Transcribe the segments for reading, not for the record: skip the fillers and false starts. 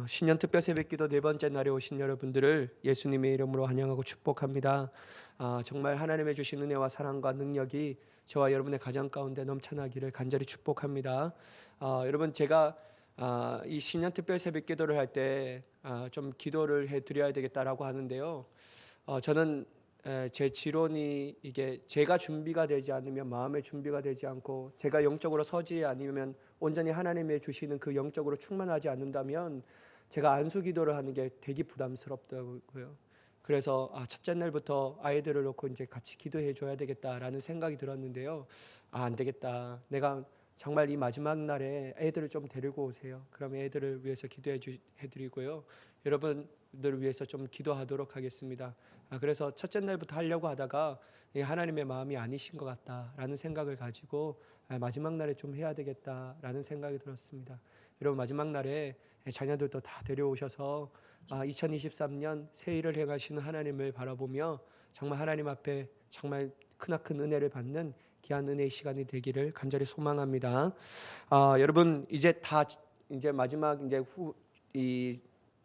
신년 특별 새벽기도 네 번째 날에 오신 여러분들을 예수님의 이름으로 환영하고 축복합니다. 정말 하나님의 주신 은혜와 사랑과 능력이 저와 여러분의 가정 가운데 넘쳐나기를 간절히 축복합니다. 여러분 제가 이 신년 특별 새벽기도를 할 때 좀 기도를 해드려야 되겠다라고 하는데요. 저는 제 지론이 이게 제가 준비가 되지 않으면 마음의 준비가 되지 않고 제가 영적으로 서지 아니면 온전히 하나님의 주시는 그 영적으로 충만하지 않는다면 제가 안수 기도를 하는 게 되게 부담스럽더라고요. 그래서 첫째 날부터 아이들을 놓고 이제 같이 기도해 줘야 되겠다라는 생각이 들었는데요. 안 되겠다. 내가 정말 이 마지막 날에 애들을 좀 데리고 오세요. 그럼 애들을 위해서 해드리고요. 여러분들을 위해서 좀 기도하도록 하겠습니다. 그래서 첫째 날부터 하려고 하다가 하나님의 마음이 아니신 것 같다라는 생각을 가지고 마지막 날에 좀 해야 되겠다라는 생각이 들었습니다. 여러분 마지막 날에 자녀들도 다 데려오셔서 2023년 새해를 행하시는 하나님을 바라보며 정말 하나님 앞에 정말 크나큰 은혜를 받는 귀한 은혜의 시간이 되기를 간절히 소망합니다. 여러분 이제 마지막 이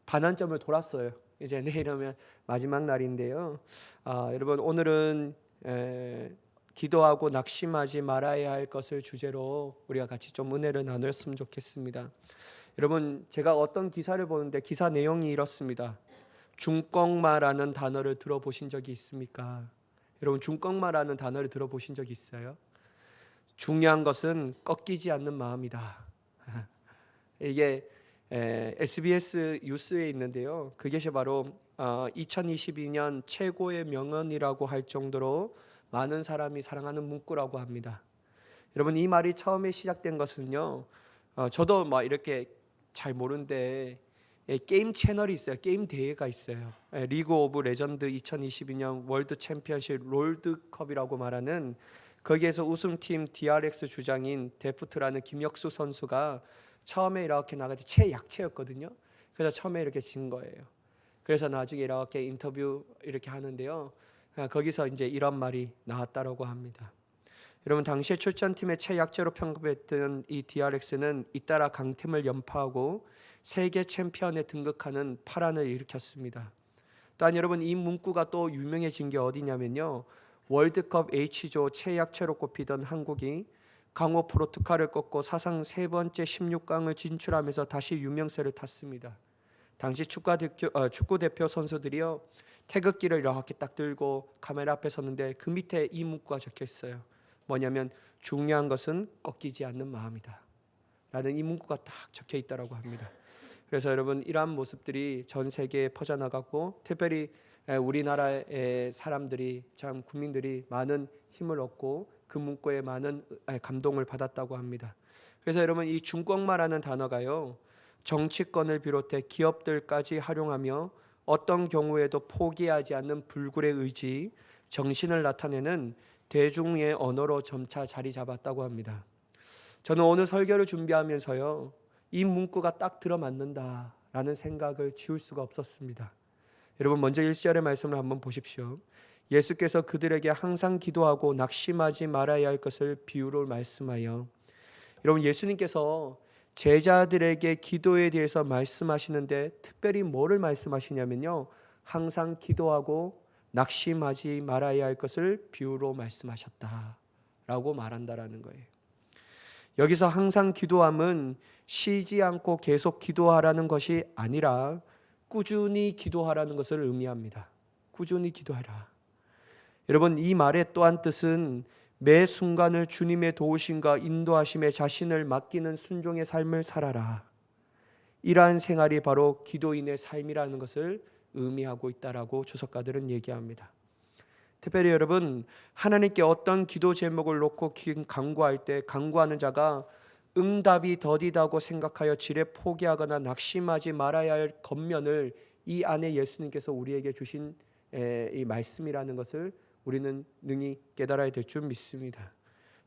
반환점을 돌았어요. 이제 내일이면 마지막 날인데요. 여러분 오늘은 기도하고 낙심하지 말아야 할 것을 주제로 우리가 같이 좀 은혜를 나눴으면 좋겠습니다. 여러분 제가 어떤 기사를 보는데 기사 내용이 이렇습니다. 중꺾마라는 단어를 들어보신 적이 있습니까? 여러분 중꺾마라는 단어를 들어보신 적이 있어요? 중요한 것은 꺾이지 않는 마음이다. 이게 SBS 뉴스에 있는데요. 그것이 바로 2022년 최고의 명언이라고 할 정도로 많은 사람이 사랑하는 문구라고 합니다. 여러분 이 말이 처음에 시작된 것은요. 저도 막 이렇게 잘 모르는데 게임 채널이 있어요. 게임 대회가 있어요. 리그 오브 레전드 2022년 월드 챔피언십 롤드컵이라고 말하는 거기에서 우승팀 DRX 주장인 데프트라는 김혁수 선수가 처음에 이렇게 나갈 때 최약체였거든요. 그래서 처음에 이렇게 진 거예요. 그래서 나중에 이렇게 인터뷰 이렇게 하는데요. 거기서 이제 이런 말이 나왔다라고 합니다. 여러분 당시에 출전팀의 최약체로 평가했던 이 DRX는 잇따라 강팀을 연파하고 세계 챔피언에 등극하는 파란을 일으켰습니다. 또한 여러분 이 문구가 또 유명해진 게 어디냐면요. 월드컵 H조 최약체로 꼽히던 한국이 강호 포르투갈을 꺾고 사상 세 번째 16강을 진출하면서 다시 유명세를 탔습니다. 당시 축구 대표 선수들이요. 태극기를 이렇게 딱 들고 카메라 앞에 섰는데 그 밑에 이 문구가 적혀 있어요. 뭐냐면 중요한 것은 꺾이지 않는 마음이다. 라는 이 문구가 딱 적혀 있다라고 합니다. 그래서 여러분 이러한 모습들이 전 세계에 퍼져나가고 특별히 우리나라의 사람들이 참 국민들이 많은 힘을 얻고 그 문구에 많은 감동을 받았다고 합니다. 그래서 여러분 이 중꺾마라는 단어가요. 정치권을 비롯해 기업들까지 활용하며 어떤 경우에도 포기하지 않는 불굴의 의지, 정신을 나타내는 대중의 언어로 점차 자리 잡았다고 합니다. 저는 오늘 설교를 준비하면서요. 이 문구가 딱 들어맞는다라는 생각을 지울 수가 없었습니다. 여러분 먼저 1절의 말씀을 한번 보십시오. 예수께서 그들에게 항상 기도하고 낙심하지 말아야 할 것을 비유로 말씀하여. 여러분 예수님께서 제자들에게 기도에 대해서 말씀하시는데 특별히 뭐를 말씀하시냐면요. 항상 기도하고 낙심하지 말아야 할 것을 비유로 말씀하셨다라고 말한다라는 거예요. 여기서 항상 기도함은 쉬지 않고 계속 기도하라는 것이 아니라 꾸준히 기도하라는 것을 의미합니다. 꾸준히 기도하라. 여러분 이 말의 또한 뜻은 매 순간을 주님의 도우심과 인도하심에 자신을 맡기는 순종의 삶을 살아라. 이러한 생활이 바로 기도인의 삶이라는 것을 의미하고 있다라고 주석가들은 얘기합니다. 특별히 여러분 하나님께 어떤 기도 제목을 놓고 간구할 때 간구하는 자가 응답이 더디다고 생각하여 지레 포기하거나 낙심하지 말아야 할 겉면을 이 안에 예수님께서 우리에게 주신 이 말씀이라는 것을 우리는 능히 깨달아야 될 줄 믿습니다.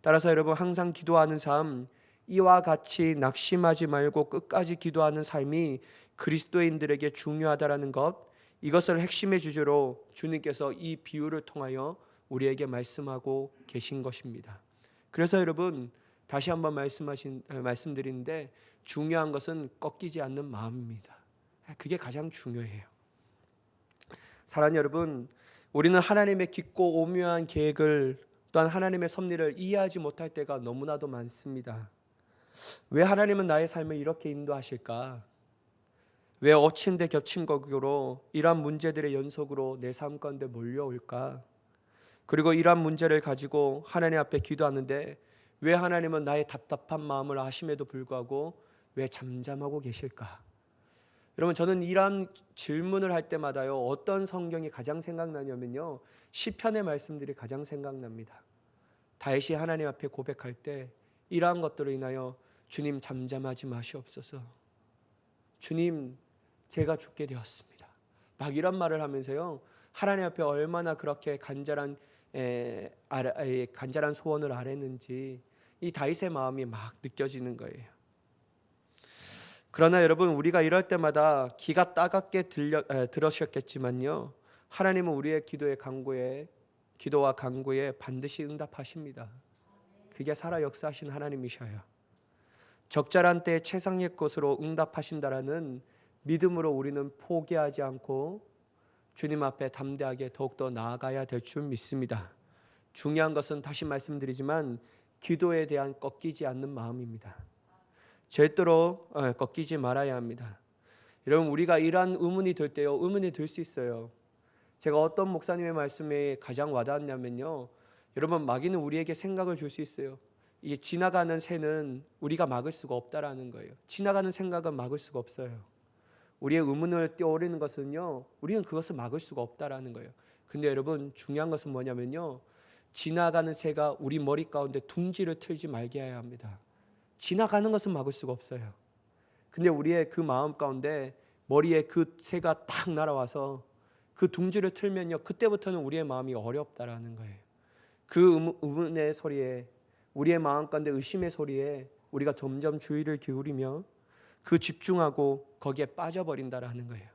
따라서 여러분 항상 기도하는 삶, 이와 같이 낙심하지 말고 끝까지 기도하는 삶이 그리스도인들에게 중요하다라는 것, 이것을 핵심의 주제로 주님께서 이 비유를 통하여 우리에게 말씀하고 계신 것입니다. 그래서 여러분 다시 한번 말씀드리는데 중요한 것은 꺾이지 않는 마음입니다. 그게 가장 중요해요. 사랑하는 여러분, 우리는 하나님의 깊고 오묘한 계획을 또한 하나님의 섭리를 이해하지 못할 때가 너무나도 많습니다. 왜 하나님은 나의 삶을 이렇게 인도하실까? 왜 엎친 데 겹친 격으로 이러한 문제들의 연속으로 내 삶 가운데 몰려올까? 그리고 이러한 문제를 가지고 하나님 앞에 기도하는데 왜 하나님은 나의 답답한 마음을 아심에도 불구하고 왜 잠잠하고 계실까? 여러분, 저는 이러한 질문을 할 때마다요, 어떤 성경이 가장 생각나냐면요, 시편의 말씀들이 가장 생각납니다. 다윗이 하나님 앞에 고백할 때 이러한 것들로 인하여 주님 잠잠하지 마시옵소서. 주님, 제가 죽게 되었습니다. 막 이런 말을 하면서요, 하나님 앞에 얼마나 그렇게 간절한 소원을 아뢰는지 이 다윗의 마음이 막 느껴지는 거예요. 그러나 여러분, 우리가 이럴 때마다 귀가 따갑게 들으셨겠지만요, 하나님은 우리의 기도와 간구에 반드시 응답하십니다. 그게 살아 역사하신 하나님이셔요. 적절한 때에 최상의 것으로 응답하신다라는 믿음으로 우리는 포기하지 않고 주님 앞에 담대하게 더욱더 나아가야 될 줄 믿습니다. 중요한 것은 다시 말씀드리지만 기도에 대한 꺾이지 않는 마음입니다. 절대로 꺾이지 말아야 합니다. 여러분, 우리가 이러한 의문이 들 때요, 의문이 들 수 있어요. 제가 어떤 목사님의 말씀에 가장 와닿았냐면요, 여러분, 마귀는 우리에게 생각을 줄 수 있어요. 이게 지나가는 새는 우리가 막을 수가 없다라는 거예요. 지나가는 생각은 막을 수가 없어요. 우리의 의문을 띄어오르는 것은요, 우리는 그것을 막을 수가 없다라는 거예요. 근데 여러분, 중요한 것은 뭐냐면요, 지나가는 새가 우리 머리 가운데 둥지를 틀지 말게 해야 합니다. 지나가는 것은 막을 수가 없어요. 근데 우리의 그 마음 가운데 머리에 그 새가 딱 날아와서 그 둥지를 틀면요, 그때부터는 우리의 마음이 어렵다라는 거예요. 그 의문의 소리에, 우리의 마음 가운데 의심의 소리에 우리가 점점 주의를 기울이며 그 집중하고 거기에 빠져버린다라는 거예요.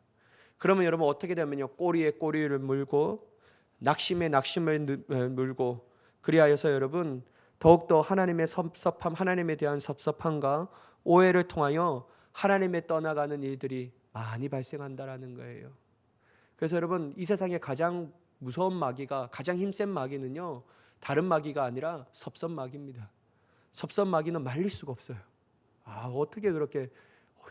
그러면 여러분 어떻게 되면요, 꼬리에 꼬리를 물고 낙심에 낙심을 물고, 그리하여서 여러분 더욱더 하나님의 섭섭함, 하나님에 대한 섭섭함과 오해를 통하여 하나님에 떠나가는 일들이 많이 발생한다라는 거예요. 그래서 여러분, 이 세상에 가장 무서운 마귀가, 가장 힘센 마귀는요, 다른 마귀가 아니라 섭섭마귀입니다. 섭섭마귀는 말릴 수가 없어요. 어떻게 그렇게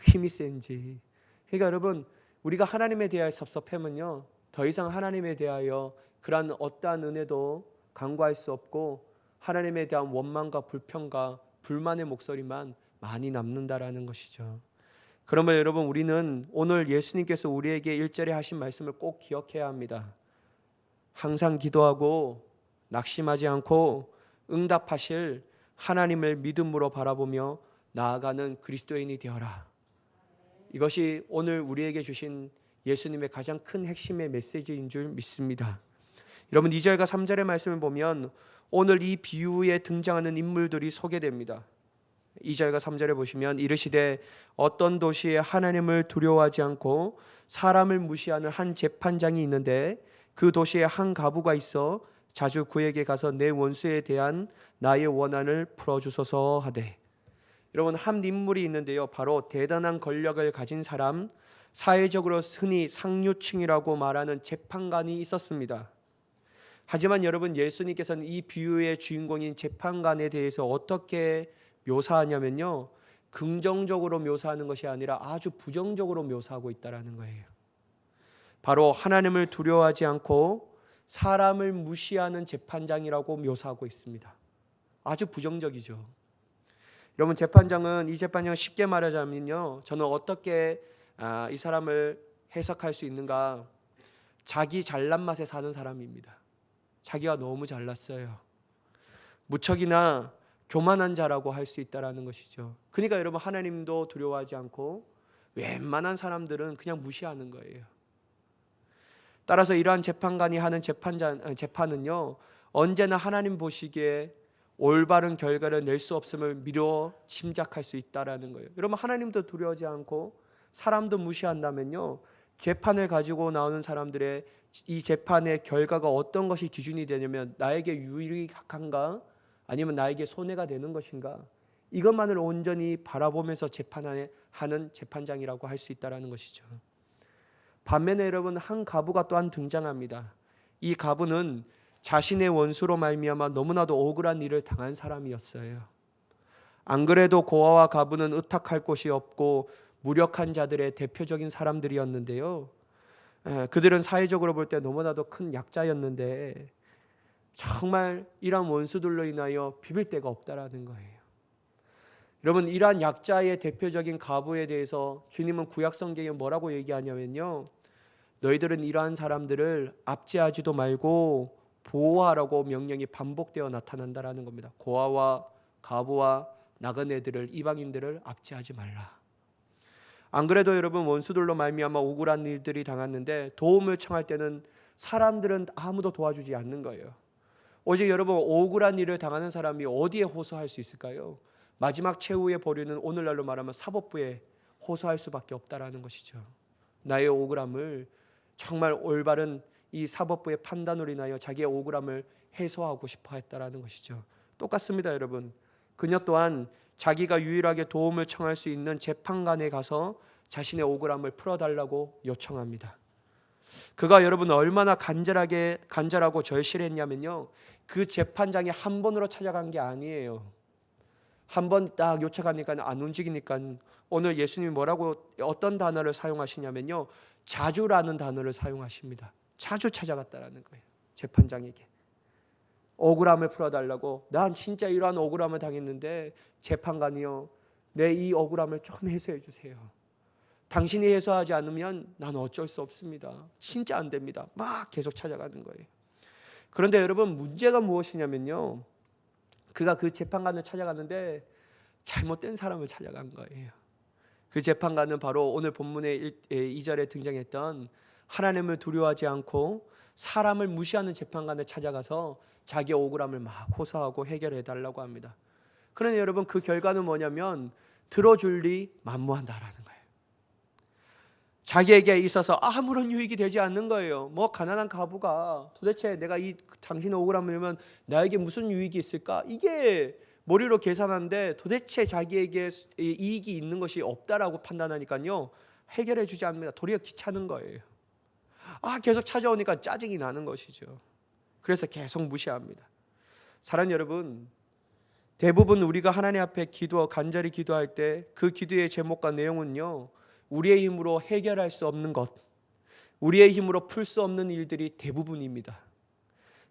힘이 센지. 그러니까 여러분, 우리가 하나님에 대하여 섭섭함은요, 더 이상 하나님에 대하여 그러한 어떠한 은혜도 간구할 수 없고 하나님에 대한 원망과 불평과 불만의 목소리만 많이 남는다라는 것이죠. 그러면 여러분, 우리는 오늘 예수님께서 우리에게 1절에 하신 말씀을 꼭 기억해야 합니다. 항상 기도하고 낙심하지 않고 응답하실 하나님을 믿음으로 바라보며 나아가는 그리스도인이 되어라. 이것이 오늘 우리에게 주신 예수님의 가장 큰 핵심의 메시지인 줄 믿습니다. 여러분, 2절과 3절의 말씀을 보면 오늘 이 비유에 등장하는 인물들이 소개됩니다. 2절과 3절에 보시면 이르시되 어떤 도시에 하나님을 두려워하지 않고 사람을 무시하는 한 재판장이 있는데 그 도시에 한 과부가 있어 자주 그에게 가서 내 원수에 대한 나의 원한을 풀어주소서 하되. 여러분, 한 인물이 있는데요, 바로 대단한 권력을 가진 사람, 사회적으로 흔히 상류층이라고 말하는 재판관이 있었습니다. 하지만 여러분, 예수님께서는 이 비유의 주인공인 재판관에 대해서 어떻게 묘사하냐면요, 긍정적으로 묘사하는 것이 아니라 아주 부정적으로 묘사하고 있다는 거예요. 바로 하나님을 두려워하지 않고 사람을 무시하는 재판장이라고 묘사하고 있습니다. 아주 부정적이죠. 여러분, 이 재판장은 쉽게 말하자면요, 저는 어떻게 이 사람을 해석할 수 있는가, 자기 잘난 맛에 사는 사람입니다. 자기가 너무 잘났어요. 무척이나 교만한 자라고 할 수 있다라는 것이죠. 그러니까 여러분, 하나님도 두려워하지 않고 웬만한 사람들은 그냥 무시하는 거예요. 따라서 이러한 재판관이 하는 재판은요, 언제나 하나님 보시기에 올바른 결과를 낼 수 없음을 미뤄 짐작할 수 있다라는 거예요. 여러분, 하나님도 두려워하지 않고 사람도 무시한다면요, 재판을 가지고 나오는 사람들의 이 재판의 결과가 어떤 것이 기준이 되냐면 나에게 유리한가 아니면 나에게 손해가 되는 것인가? 이것만을 온전히 바라보면서 재판하는 재판장이라고 할 수 있다는 것이죠. 반면에 여러분, 한 과부가 또한 등장합니다. 이 과부는 자신의 원수로 말미암아 너무나도 억울한 일을 당한 사람이었어요. 안 그래도 고아와 과부는 의탁할 곳이 없고 무력한 자들의 대표적인 사람들이었는데요. 그들은 사회적으로 볼 때 너무나도 큰 약자였는데 정말 이러한 원수들로 인하여 비빌 데가 없다라는 거예요. 여러분, 이러한 약자의 대표적인 과부에 대해서 주님은 구약 성경에 뭐라고 얘기하냐면요, 너희들은 이러한 사람들을 압제하지도 말고 보호하라고 명령이 반복되어 나타난다라는 겁니다. 고아와 과부와 나그네들을, 이방인들을 압제하지 말라. 안 그래도 여러분, 원수들로 말미암아 억울한 일들이 당했는데 도움을 청할 때는 사람들은 아무도 도와주지 않는 거예요. 오직 여러분, 억울한 일을 당하는 사람이 어디에 호소할 수 있을까요? 마지막 최후의 보류는 오늘날로 말하면 사법부에 호소할 수밖에 없다라는 것이죠. 나의 억울함을 정말 올바른 이 사법부의 판단으로 인하여 자기의 억울함을 해소하고 싶어 했다라는 것이죠. 똑같습니다, 여러분. 그녀 또한 자기가 유일하게 도움을 청할 수 있는 재판관에 가서 자신의 억울함을 풀어달라고 요청합니다. 그가 여러분 얼마나 간절하고 절실했냐면요, 그 재판장이 한 번으로 찾아간 게 아니에요. 한 번 딱 요청하니까 안 움직이니까 오늘 예수님이 뭐라고, 어떤 단어를 사용하시냐면요, 자주라는 단어를 사용하십니다. 자주 찾아갔다라는 거예요. 재판장에게 억울함을 풀어달라고. 난 진짜 이러한 억울함을 당했는데 재판관이요, 내 이 억울함을 좀 해소해 주세요. 당신이 해소하지 않으면 난 어쩔 수 없습니다. 진짜 안 됩니다. 막 계속 찾아가는 거예요. 그런데 여러분, 문제가 무엇이냐면요, 그가 그 재판관을 찾아갔는데 잘못된 사람을 찾아간 거예요. 그 재판관은 바로 오늘 본문의 2절에 등장했던 하나님을 두려워하지 않고 사람을 무시하는 재판관을 찾아가서 자기의 억울함을 막 호소하고 해결해 달라고 합니다. 그러나 여러분, 그 결과는 뭐냐면 들어줄 리 만무한다라는 거예요. 자기에게 있어서 아무런 유익이 되지 않는 거예요. 뭐 가난한 과부가 도대체 내가 이 당신의 억울함을 내면 나에게 무슨 유익이 있을까? 이게 머리로 계산하는데 도대체 자기에게 이익이 있는 것이 없다라고 판단하니까요, 해결해 주지 않습니다. 도리어 귀찮은 거예요. 계속 찾아오니까 짜증이 나는 것이죠. 그래서 계속 무시합니다. 사랑하는 여러분, 대부분 우리가 하나님 앞에 간절히 기도할 때 그 기도의 제목과 내용은요, 우리의 힘으로 해결할 수 없는 것, 우리의 힘으로 풀 수 없는 일들이 대부분입니다.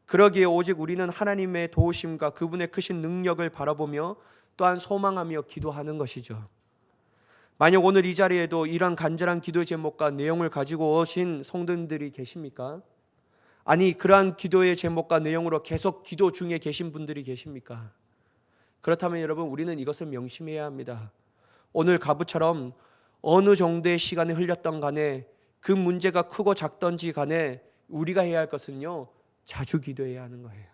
그러기에 오직 우리는 하나님의 도우심과 그분의 크신 능력을 바라보며 또한 소망하며 기도하는 것이죠. 만약 오늘 이 자리에도 이러한 간절한 기도의 제목과 내용을 가지고 오신 성도님들이 계십니까? 아니, 그러한 기도의 제목과 내용으로 계속 기도 중에 계신 분들이 계십니까? 그렇다면 여러분, 우리는 이것을 명심해야 합니다. 오늘 과부처럼 어느 정도의 시간이 흘렸던 간에, 그 문제가 크고 작던지 간에 우리가 해야 할 것은요, 자주 기도해야 하는 거예요.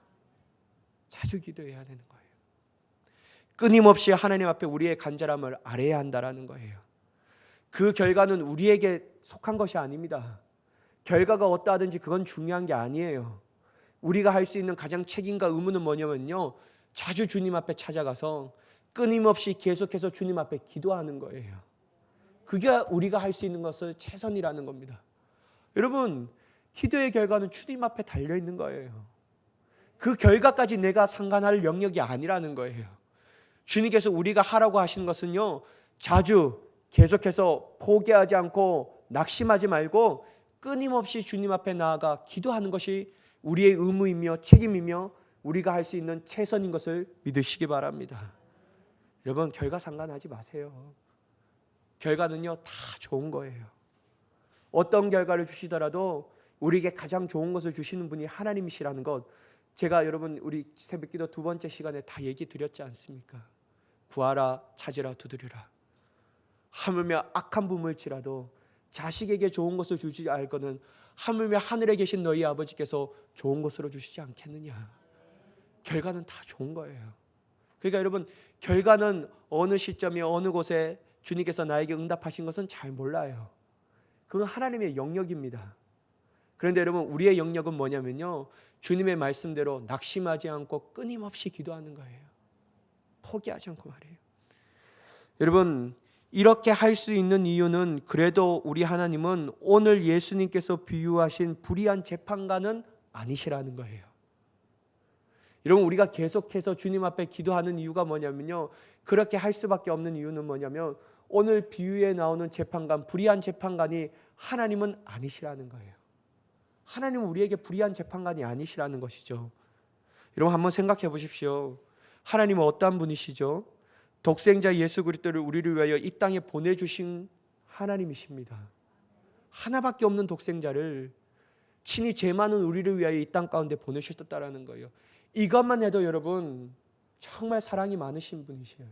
자주 기도해야 되는 거예요. 끊임없이 하나님 앞에 우리의 간절함을 아뢰야 한다라는 거예요. 그 결과는 우리에게 속한 것이 아닙니다. 결과가 어떠하든지 그건 중요한 게 아니에요. 우리가 할 수 있는 가장 책임과 의무는 뭐냐면요, 자주 주님 앞에 찾아가서 끊임없이 계속해서 주님 앞에 기도하는 거예요. 그게 우리가 할 수 있는 것을 최선이라는 겁니다. 여러분, 기도의 결과는 주님 앞에 달려있는 거예요. 그 결과까지 내가 상관할 영역이 아니라는 거예요. 주님께서 우리가 하라고 하시는 것은요, 자주 계속해서 포기하지 않고 낙심하지 말고 끊임없이 주님 앞에 나아가 기도하는 것이 우리의 의무이며 책임이며 우리가 할 수 있는 최선인 것을 믿으시기 바랍니다. 여러분, 결과 상관하지 마세요. 결과는요, 다 좋은 거예요. 어떤 결과를 주시더라도 우리에게 가장 좋은 것을 주시는 분이 하나님이시라는 것, 제가 여러분 우리 새벽기도 두 번째 시간에 다 얘기 드렸지 않습니까? 구하라, 찾으라, 두드리라. 하물며 악한 부모일지라도 자식에게 좋은 것을 주지 알거든 하물며 하늘에 계신 너희 아버지께서 좋은 것으로 주시지 않겠느냐. 결과는 다 좋은 거예요. 그러니까 여러분, 결과는 어느 시점에 어느 곳에 주님께서 나에게 응답하신 것은 잘 몰라요. 그건 하나님의 영역입니다. 그런데 여러분, 우리의 영역은 뭐냐면요, 주님의 말씀대로 낙심하지 않고 끊임없이 기도하는 거예요. 포기하지 않고 말이에요. 여러분, 이렇게 할 수 있는 이유는 그래도 우리 하나님은 오늘 예수님께서 비유하신 불의한 재판관은 아니시라는 거예요. 여러분, 우리가 계속해서 주님 앞에 기도하는 이유가 뭐냐면요, 그렇게 할 수밖에 없는 이유는 뭐냐면 오늘 비유에 나오는 재판관, 불의한 재판관이 하나님은 아니시라는 거예요. 하나님은 우리에게 불의한 재판관이 아니시라는 것이죠. 여러분, 한번 생각해 보십시오. 하나님은 어떠한 분이시죠? 독생자 예수 그리스도를 우리를 위하여 이 땅에 보내주신 하나님이십니다. 하나밖에 없는 독생자를 친히 죄 많은 우리를 위하여 이 땅 가운데 보내주셨다라는 거예요. 이것만 해도 여러분, 정말 사랑이 많으신 분이시에요.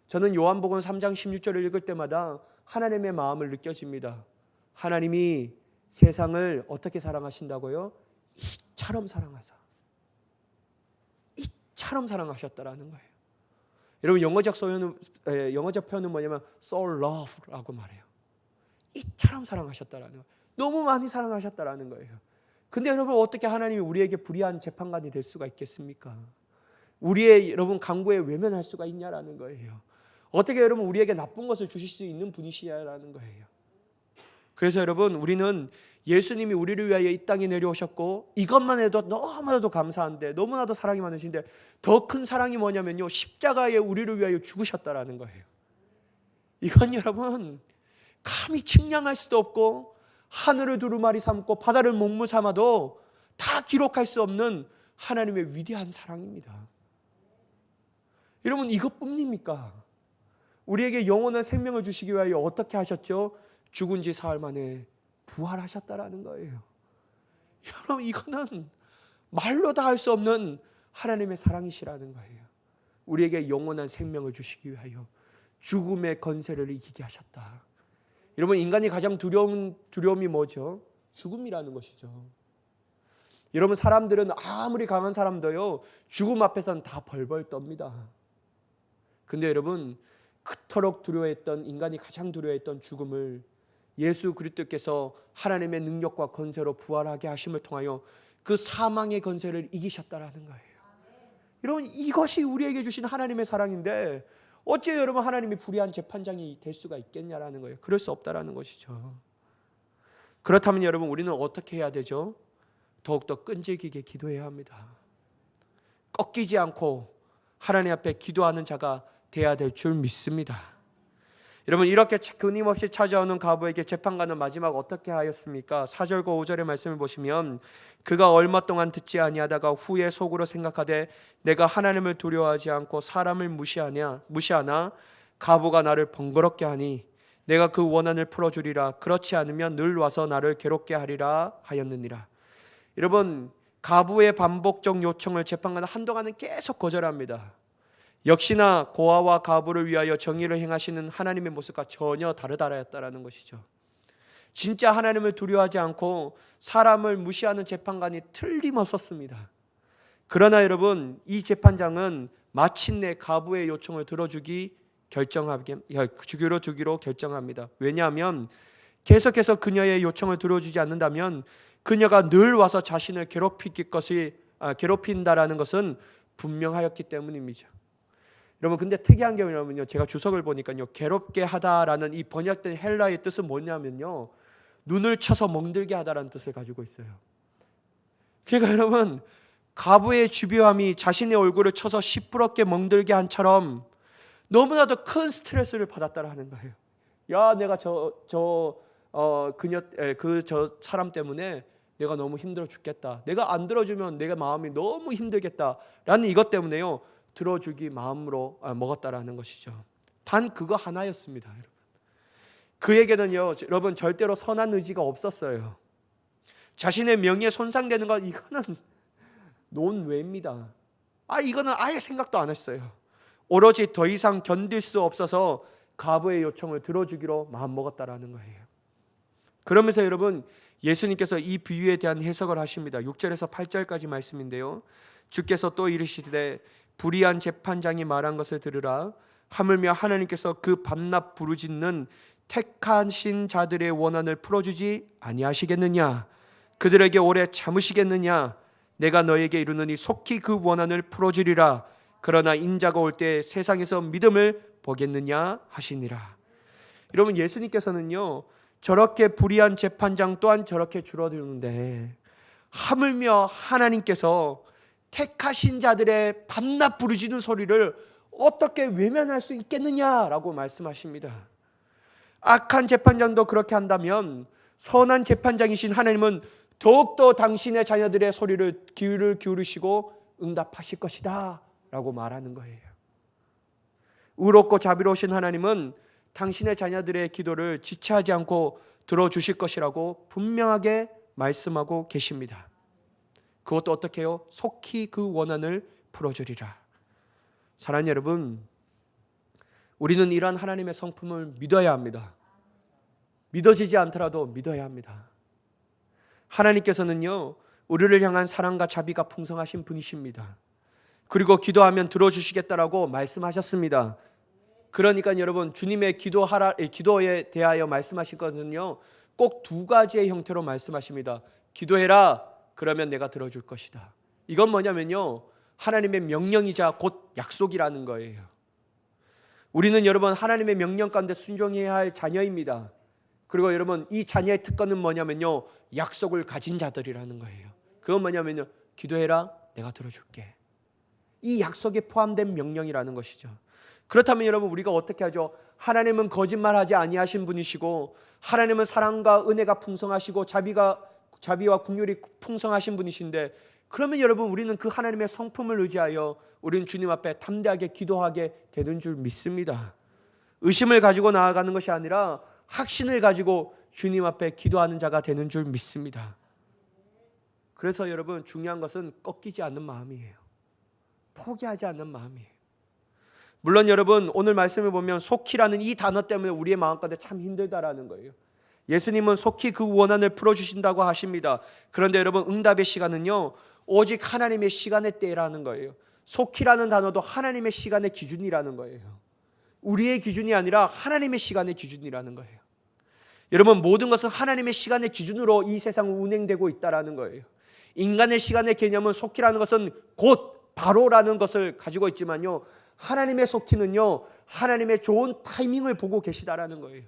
저는 요한복음 3장 16절을 읽을 때마다 하나님의 마음을 느껴집니다. 하나님이 세상을 어떻게 사랑하신다고요? 이처럼 사랑하사, 이처럼 사랑하셨다라는 거예요. 여러분, 영어적 표현은 뭐냐면 so love라고 말해요. 이처럼 사랑하셨다라는 거예요. 너무 많이 사랑하셨다라는 거예요. 근데 여러분, 어떻게 하나님이 우리에게 불의한 재판관이 될 수가 있겠습니까? 우리의 여러분 간구에 외면할 수가 있냐라는 거예요. 어떻게 여러분 우리에게 나쁜 것을 주실 수 있는 분이시냐라는 거예요. 그래서 여러분, 우리는 예수님이 우리를 위하여 이 땅에 내려오셨고 이것만 해도 너무나도 감사한데, 너무나도 사랑이 많으신데, 더 큰 사랑이 뭐냐면요, 십자가에 우리를 위하여 죽으셨다라는 거예요. 이건 여러분 감히 측량할 수도 없고 하늘을 두루마리 삼고 바다를 먹물 삼아도 다 기록할 수 없는 하나님의 위대한 사랑입니다. 여러분, 이것뿐입니까? 우리에게 영원한 생명을 주시기 위하여 어떻게 하셨죠? 죽은 지 사흘 만에 부활하셨다라는 거예요. 여러분, 이거는 말로 다 할 수 없는 하나님의 사랑이시라는 거예요. 우리에게 영원한 생명을 주시기 위하여 죽음의 권세를 이기게 하셨다. 여러분, 인간이 가장 두려움이 뭐죠? 죽음이라는 것이죠. 여러분, 사람들은 아무리 강한 사람도요, 죽음 앞에서는 다 벌벌 떱니다. 근데 여러분, 그토록 두려워했던, 인간이 가장 두려워했던 죽음을 예수 그리스도께서 하나님의 능력과 권세로 부활하게 하심을 통하여 그 사망의 권세를 이기셨다라는 거예요. 여러분, 이것이 우리에게 주신 하나님의 사랑인데 어째 여러분 하나님이 불의한 재판장이 될 수가 있겠냐라는 거예요. 그럴 수 없다라는 것이죠. 그렇다면 여러분, 우리는 어떻게 해야 되죠? 더욱더 끈질기게 기도해야 합니다. 꺾이지 않고 하나님 앞에 기도하는 자가 돼야 될 줄 믿습니다. 여러분, 이렇게 끊임없이 찾아오는 과부에게 재판관은 마지막 어떻게 하였습니까? 4절과 5절의 말씀을 보시면, 그가 얼마 동안 듣지 아니하다가 후에 속으로 생각하되 내가 하나님을 두려워하지 않고 사람을 무시하나 과부가 나를 번거롭게 하니 내가 그 원한을 풀어주리라. 그렇지 않으면 늘 와서 나를 괴롭게 하리라 하였느니라. 여러분, 과부의 반복적 요청을 재판관은 한동안은 계속 거절합니다. 역시나 고아와 과부를 위하여 정의를 행하시는 하나님의 모습과 전혀 다르다라였다라는 것이죠. 진짜 하나님을 두려워하지 않고 사람을 무시하는 재판관이 틀림없었습니다. 그러나 여러분, 이 재판장은 마침내 과부의 요청을 들어주기로 결정합니다. 왜냐하면 계속해서 그녀의 요청을 들어주지 않는다면 그녀가 늘 와서 자신을 괴롭힌다라는 것은 분명하였기 때문입니다. 여러분, 근데 특이한 게 뭐냐면요, 제가 주석을 보니까요, 괴롭게 하다라는 이 번역된 헬라의 뜻은 뭐냐면요, 눈을 쳐서 멍들게 하다라는 뜻을 가지고 있어요. 그러니까 여러분, 과부의 주비함이 자신의 얼굴을 쳐서 시끄럽게 멍들게 한처럼 너무나도 큰 스트레스를 받았다라는 거예요. 야, 내가 저 사람 때문에 내가 너무 힘들어 죽겠다. 내가 안 들어주면 내가 마음이 너무 힘들겠다라는 이것 때문에요, 들어주기 마음으로 먹었다라는 것이죠. 단 그거 하나였습니다. 여러분, 그에게는요, 여러분, 절대로 선한 의지가 없었어요. 자신의 명예에 손상되는 것, 이거는 논외입니다. 이거는 아예 생각도 안 했어요. 오로지 더 이상 견딜 수 없어서 과부의 요청을 들어주기로 마음먹었다라는 거예요. 그러면서 여러분, 예수님께서 이 비유에 대한 해석을 하십니다. 6절에서 8절까지 말씀인데요, 주께서 또 이르시되 불의한 재판장이 말한 것을 들으라. 하물며 하나님께서 그 밤낮 부르짖는 택하신 자들의 원한을 풀어주지 아니하시겠느냐. 그들에게 오래 참으시겠느냐? 내가 너에게 이르노니 속히 그 원한을 풀어주리라. 그러나 인자가 올 때 세상에서 믿음을 보겠느냐 하시니라. 여러분, 예수님께서는요 저렇게 불의한 재판장 또한 저렇게 줄어드는데 하물며 하나님께서 택하신 자들의 반납 부르짖는 소리를 어떻게 외면할 수 있겠느냐라고 말씀하십니다. 악한 재판장도 그렇게 한다면 선한 재판장이신 하나님은 더욱더 당신의 자녀들의 소리를 귀를 기울이시고 응답하실 것이다 라고 말하는 거예요. 의롭고 자비로우신 하나님은 당신의 자녀들의 기도를 지체하지 않고 들어주실 것이라고 분명하게 말씀하고 계십니다. 그것도 어떻게 해요? 속히 그 원한을 풀어주리라. 사랑하는 여러분, 우리는 이러한 하나님의 성품을 믿어야 합니다. 믿어지지 않더라도 믿어야 합니다. 하나님께서는요 우리를 향한 사랑과 자비가 풍성하신 분이십니다. 그리고 기도하면 들어주시겠다라고 말씀하셨습니다. 그러니까 여러분, 주님의 기도에 대하여 말씀하실 것은요 꼭 두 가지의 형태로 말씀하십니다. 기도해라, 그러면 내가 들어줄 것이다. 이건 뭐냐면요 하나님의 명령이자 곧 약속이라는 거예요. 우리는 여러분 하나님의 명령 가운데 순종해야 할 자녀입니다. 그리고 여러분 이 자녀의 특권은 뭐냐면요 약속을 가진 자들이라는 거예요. 그건 뭐냐면요 기도해라, 내가 들어줄게. 이 약속에 포함된 명령이라는 것이죠. 그렇다면 여러분 우리가 어떻게 하죠? 하나님은 거짓말하지 아니하신 분이시고 하나님은 사랑과 은혜가 풍성하시고 자비와 긍휼이 풍성하신 분이신데, 그러면 여러분 우리는 그 하나님의 성품을 의지하여 우리는 주님 앞에 담대하게 기도하게 되는 줄 믿습니다. 의심을 가지고 나아가는 것이 아니라 확신을 가지고 주님 앞에 기도하는 자가 되는 줄 믿습니다. 그래서 여러분 중요한 것은 꺾이지 않는 마음이에요. 포기하지 않는 마음이에요. 물론 여러분 오늘 말씀을 보면 속히라는 이 단어 때문에 우리의 마음 가운데 참 힘들다라는 거예요. 예수님은 속히 그 원한을 풀어주신다고 하십니다. 그런데 여러분 응답의 시간은요 오직 하나님의 시간의 때라는 거예요. 속히라는 단어도 하나님의 시간의 기준이라는 거예요. 우리의 기준이 아니라 하나님의 시간의 기준이라는 거예요. 여러분 모든 것은 하나님의 시간의 기준으로 이 세상은 운행되고 있다라는 거예요. 인간의 시간의 개념은 속히라는 것은 곧 바로라는 것을 가지고 있지만요 하나님의 속히는요 하나님의 좋은 타이밍을 보고 계시다라는 거예요.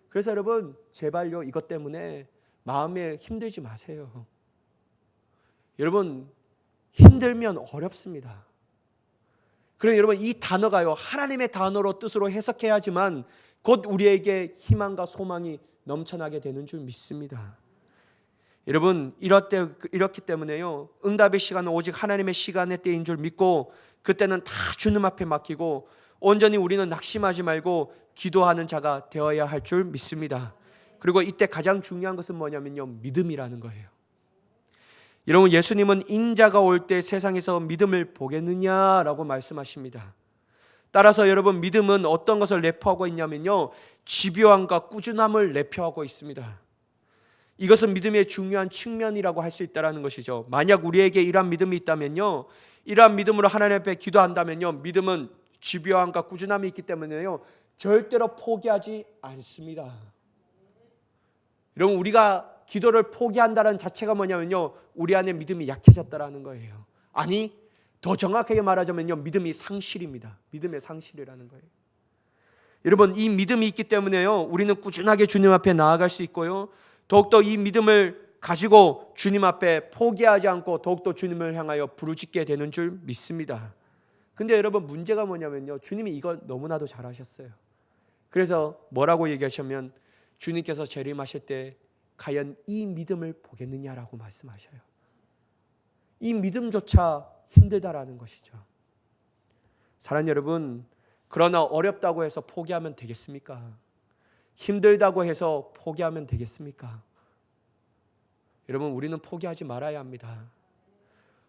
그래서 여러분 제발요 이것 때문에 마음에 힘들지 마세요. 여러분 힘들면 어렵습니다. 그럼 여러분 이 단어가요 하나님의 단어로 뜻으로 해석해야지만 곧 우리에게 희망과 소망이 넘쳐나게 되는 줄 믿습니다. 여러분 이렇기 때문에요 응답의 시간은 오직 하나님의 시간의 때인 줄 믿고 그때는 다 주님 앞에 맡기고 온전히 우리는 낙심하지 말고 기도하는 자가 되어야 할 줄 믿습니다. 그리고 이때 가장 중요한 것은 뭐냐면요 믿음이라는 거예요. 여러분 예수님은 인자가 올 때 세상에서 믿음을 보겠느냐라고 말씀하십니다. 따라서 여러분 믿음은 어떤 것을 내포하고 있냐면요 집요함과 꾸준함을 내포하고 있습니다. 이것은 믿음의 중요한 측면이라고 할 수 있다는 것이죠. 만약 우리에게 이러한 믿음이 있다면요 이러한 믿음으로 하나님 앞에 기도한다면요 믿음은 집요함과 꾸준함이 있기 때문에요 절대로 포기하지 않습니다. 여러분 우리가 기도를 포기한다는 자체가 뭐냐면요 우리 안에 믿음이 약해졌다라는 거예요. 아니 더 정확하게 말하자면요 믿음이 상실입니다. 믿음의 상실이라는 거예요. 여러분 이 믿음이 있기 때문에요 우리는 꾸준하게 주님 앞에 나아갈 수 있고요 더욱더 이 믿음을 가지고 주님 앞에 포기하지 않고 더욱더 주님을 향하여 부르짖게 되는 줄 믿습니다. 근데 여러분 문제가 뭐냐면요 주님이 이걸 너무나도 잘하셨어요. 그래서 뭐라고 얘기하시면 주님께서 재림하실 때 과연 이 믿음을 보겠느냐라고 말씀하셔요. 이 믿음조차 힘들다라는 것이죠. 사랑하는 여러분, 그러나 어렵다고 해서 포기하면 되겠습니까? 힘들다고 해서 포기하면 되겠습니까? 여러분 우리는 포기하지 말아야 합니다.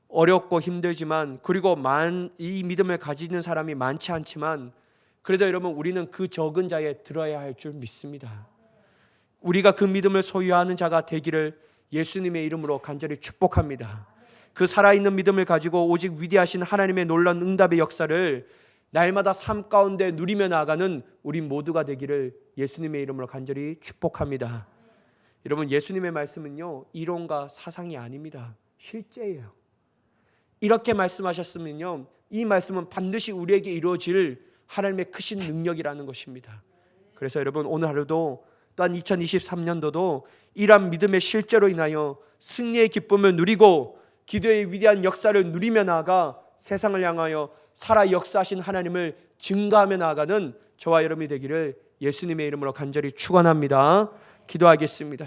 어렵고 힘들지만 그리고 이 믿음을 가지는 사람이 많지 않지만 그래도 여러분 우리는 그 적은 자에 들어야 할 줄 믿습니다. 우리가 그 믿음을 소유하는 자가 되기를 예수님의 이름으로 간절히 축복합니다. 그 살아있는 믿음을 가지고 오직 위대하신 하나님의 놀라운 응답의 역사를 날마다 삶 가운데 누리며 나아가는 우리 모두가 되기를 예수님의 이름으로 간절히 축복합니다. 여러분, 예수님의 말씀은요, 이론과 사상이 아닙니다. 실제예요. 이렇게 말씀하셨으면요, 이 말씀은 반드시 우리에게 이루어질 하나님의 크신 능력이라는 것입니다. 그래서 여러분, 오늘 하루도 또한 2023년도도 이러한 믿음의 실제로 인하여 승리의 기쁨을 누리고 기도의 위대한 역사를 누리며 나아가 세상을 향하여 살아 역사하신 하나님을 증거하며 나아가는 저와 여러분이 되기를 예수님의 이름으로 간절히 축원합니다. 기도하겠습니다.